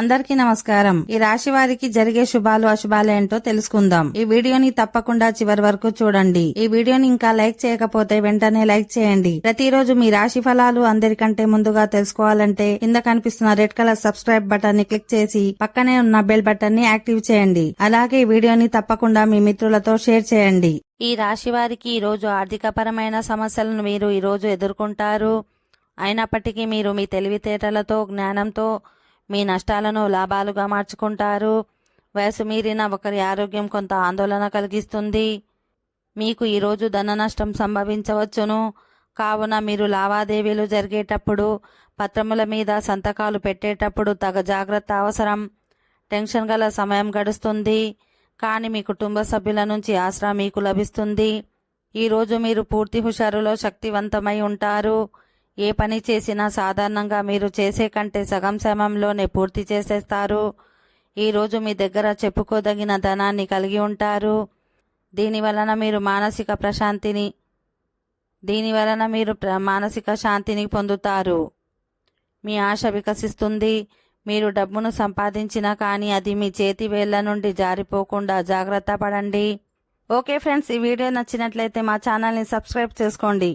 అందరికీ నమస్కారం. ఈ రాశి వారికి జరిగే శుభాలు అశుభాలు ఏంటో తెలుసుకుందాం. ఈ వీడియోని తప్పకుండా చివరి వరకు చూడండి. ఈ వీడియోని ఇంకా లైక్ చేయకపోతే వెంటనే లైక్ చేయండి. ప్రతిరోజు మీ రాశి ఫలాలు అందరికంటే ముందుగా తెలుసుకోవాలంటే కింద కనిపిస్తున్న రెడ్ కలర్ సబ్స్క్రైబ్ బటన్ ని క్లిక్ చేసి పక్కనే ఉన్న బెల్ బటన్ ని యాక్టివ్ చేయండి. అలాగే ఈ వీడియోని తప్పకుండా మీ మిత్రులతో షేర్ చేయండి. ఈ రాశి వారికి ఈ రోజు ఆర్థికపరమైన సమస్యలను మీరు ఈ రోజు ఎదుర్కొంటారు. అయినప్పటికీ మీరు మీ తెలివితేటలతో జ్ఞానంతో మీ నష్టాలను లాభాలుగా మార్చుకుంటారు. వయసు మీరిన ఒకరి ఆరోగ్యం కొంత ఆందోళన కలిగిస్తుంది. మీకు ఈరోజు ధన నష్టం సంభవించవచ్చును. కావున మీరు లావాదేవీలు జరిగేటప్పుడు పత్రముల మీద సంతకాలు పెట్టేటప్పుడు తగ జాగ్రత్త అవసరం. టెన్షన్ గల సమయం గడుస్తుంది. కానీ మీ కుటుంబ సభ్యుల నుంచి ఆసరా మీకు లభిస్తుంది. ఈరోజు మీరు పూర్తి హుషారులో శక్తివంతమై ఉంటారు. ఏ పని చేసినా సాధారణంగా మీరు చేసే కంటే సగం సమయంలోనే పూర్తి చేసేస్తారు. ఈరోజు మీ దగ్గర చెప్పుకోదగిన ధనాన్ని కలిగి ఉంటారు. దీనివలన మీరు మానసిక శాంతిని పొందుతారు. మీ ఆశ వికసిస్తుంది. మీరు డబ్బును సంపాదించినా కానీ అది మీ చేతి వేళ్ల నుండి జారిపోకుండా జాగ్రత్త పడండి. ఓకే ఫ్రెండ్స్, ఈ వీడియో నచ్చినట్లయితే మా ఛానల్ని సబ్స్క్రైబ్ చేసుకోండి.